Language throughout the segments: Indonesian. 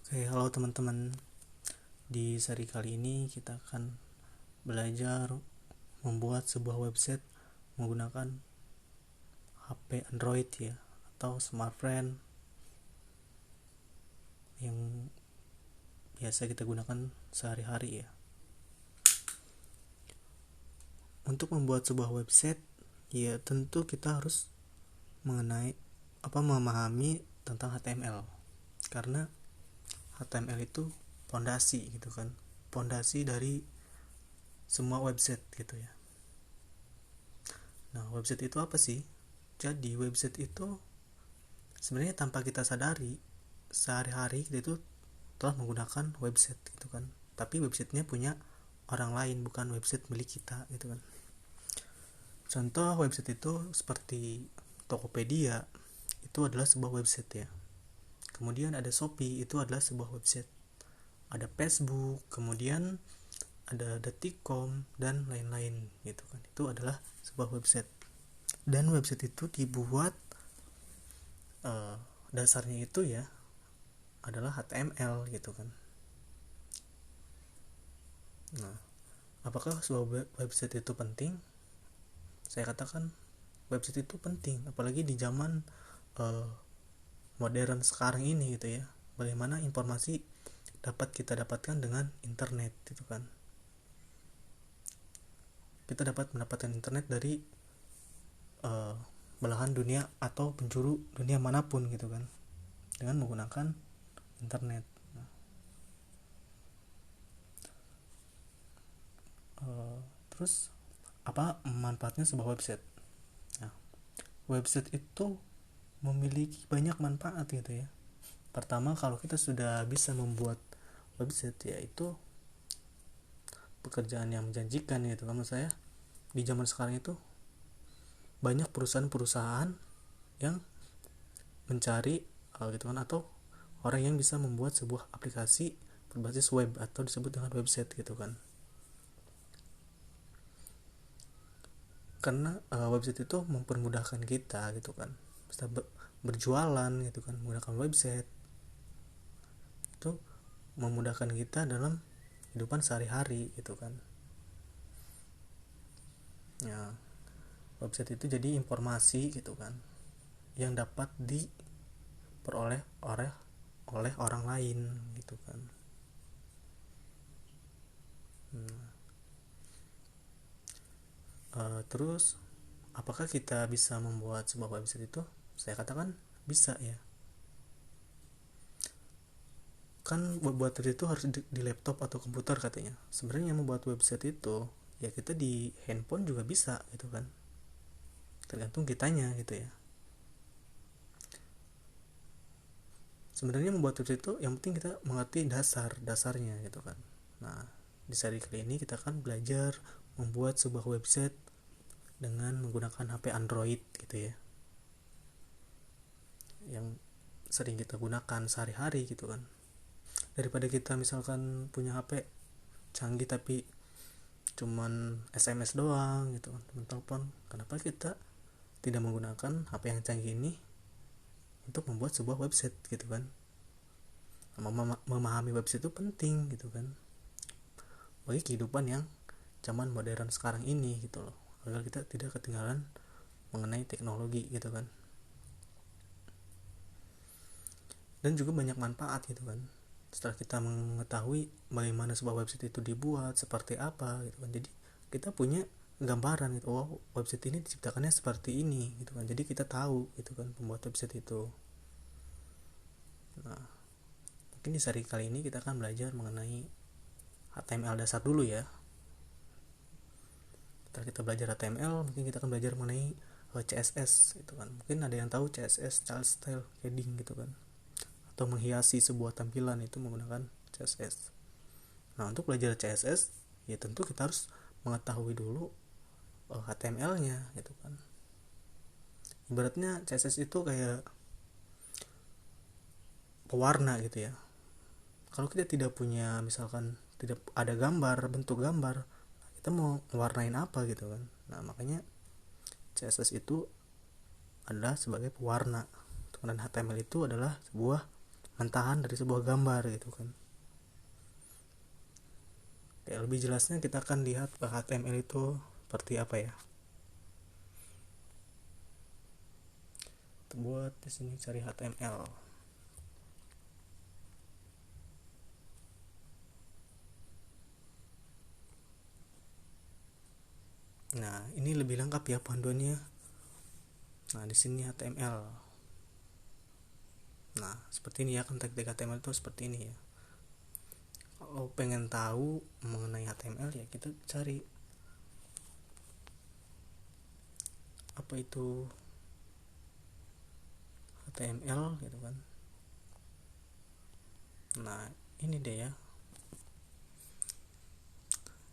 Oke, halo teman-teman. Di seri kali ini kita akan belajar membuat sebuah website menggunakan HP Android ya, atau smartphone yang biasa kita gunakan sehari-hari ya. Untuk membuat sebuah website, ya tentu kita harus memahami tentang HTML. Karena HTML itu pondasi gitu kan. Pondasi dari semua website gitu ya. Nah, website itu apa sih? Jadi website itu sebenarnya tanpa kita sadari sehari-hari kita itu telah menggunakan website gitu kan. Tapi websitenya punya orang lain, bukan website milik kita gitu kan. Contoh website itu seperti Tokopedia, itu adalah sebuah website ya. Kemudian ada Shopee, itu adalah sebuah website. Ada Facebook, kemudian ada Detikcom dan lain-lain gitu kan. Itu adalah sebuah website. Dan website itu dibuat dasarnya itu ya adalah HTML gitu kan. Nah, apakah sebuah website itu penting? Saya katakan website itu penting, apalagi di zaman modern sekarang ini gitu ya. Bagaimana informasi dapat kita dapatkan dengan internet gitu kan. Kita dapat mendapatkan internet dari belahan dunia atau penjuru dunia manapun gitu kan, dengan menggunakan internet. Terus apa manfaatnya sebuah website? Nah, website itu memiliki banyak manfaat gitu ya. Pertama, kalau kita sudah bisa membuat website, yaitu pekerjaan yang menjanjikan gitu. Menurut saya di zaman sekarang itu banyak perusahaan-perusahaan yang mencari gitu kan, atau orang yang bisa membuat sebuah aplikasi berbasis web atau disebut dengan website gitu kan. Karena website itu mempermudahkan kita gitu kan, bisa berjualan gitu kan menggunakan website. Itu memudahkan kita dalam kehidupan sehari-hari gitu kan. Ya, website itu jadi informasi gitu kan yang dapat diperoleh oleh orang lain gitu kan. Terus apakah kita bisa membuat sebuah website itu? Saya katakan bisa ya. Kan buat website itu harus di laptop atau komputer katanya. Sebenarnya membuat website itu ya kita di handphone juga bisa gitu kan. Tergantung kitanya gitu ya. Sebenarnya membuat website itu yang penting kita mengerti dasarnya gitu kan. Nah, di seri kali ini kita akan belajar membuat sebuah website dengan menggunakan HP Android gitu ya, yang sering kita gunakan sehari-hari gitu kan. Daripada kita misalkan punya HP canggih tapi cuman SMS doang gitu kan, teman telepon, kenapa kita tidak menggunakan HP yang canggih ini untuk membuat sebuah website gitu kan. Memahami website itu penting gitu kan bagi kehidupan yang zaman modern sekarang ini gitu loh, agar kita tidak ketinggalan mengenai teknologi gitu kan. Dan juga banyak manfaat gitu kan setelah kita mengetahui bagaimana sebuah website itu dibuat, seperti apa gitu kan. Jadi kita punya gambaran gitu, oh website ini diciptakannya seperti ini gitu kan. Jadi kita tahu gitu kan pembuat website itu. Nah, mungkin di seri kali ini kita akan belajar mengenai HTML dasar dulu ya. Setelah kita belajar HTML, mungkin kita akan belajar mengenai CSS gitu kan. Mungkin ada yang tahu CSS, child style heading gitu kan, atau menghiasi sebuah tampilan itu menggunakan CSS. Nah, untuk belajar CSS ya tentu kita harus mengetahui dulu HTML-nya gitu kan. Ibaratnya CSS itu kayak pewarna gitu ya. Kalau kita tidak punya, misalkan tidak ada gambar, bentuk gambar, kita mau mewarnain apa gitu kan. Nah, makanya CSS itu adalah sebagai pewarna, dan HTML itu adalah sebuah mentahan dari sebuah gambar gitu kan. Ya, lebih jelasnya kita akan lihat HTML itu seperti apa ya. Kita buat di sini cari HTML. Nah, ini lebih lengkap ya panduannya. Nah, di sini HTML. Nah, seperti ini ya, kan tag HTML itu seperti ini ya. Kalau pengen tahu mengenai HTML ya kita cari apa itu HTML gitu kan. Nah, ini deh ya,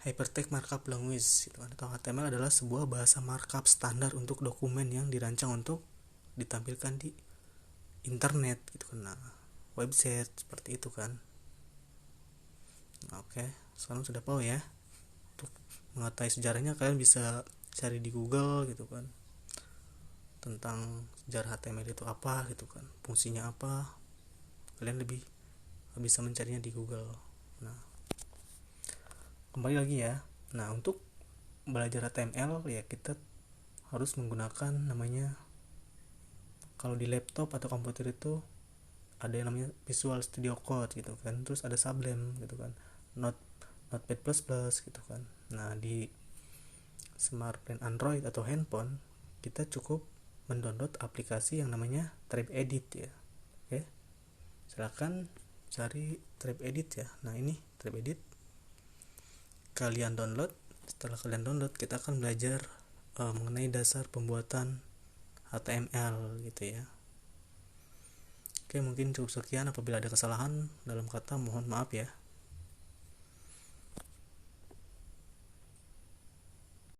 Hypertext Markup Language gitu kan, atau HTML adalah sebuah bahasa markup standar untuk dokumen yang dirancang untuk ditampilkan di internet gitu kan. Nah, website seperti itu kan. Nah, oke, sekarang sudah tahu ya. Untuk mengetahui sejarahnya kalian bisa cari di Google gitu kan, tentang sejarah HTML itu apa gitu kan, fungsinya apa, kalian lebih bisa mencarinya di Google. Nah, kembali lagi ya. Nah, untuk belajar HTML ya kita harus menggunakan namanya, kalau di laptop atau komputer itu ada yang namanya Visual Studio Code gitu kan, terus ada Sublime gitu kan, Notepad++ gitu kan. Nah, di smartphone Android atau handphone kita cukup mendownload aplikasi yang namanya TrapEdit ya. Oke, silakan cari TrapEdit ya. Nah, ini TrapEdit, kalian download. Setelah kalian download, kita akan belajar mengenai dasar pembuatan HTML gitu ya. Oke, mungkin cukup sekian. Apabila ada kesalahan dalam kata, mohon maaf ya.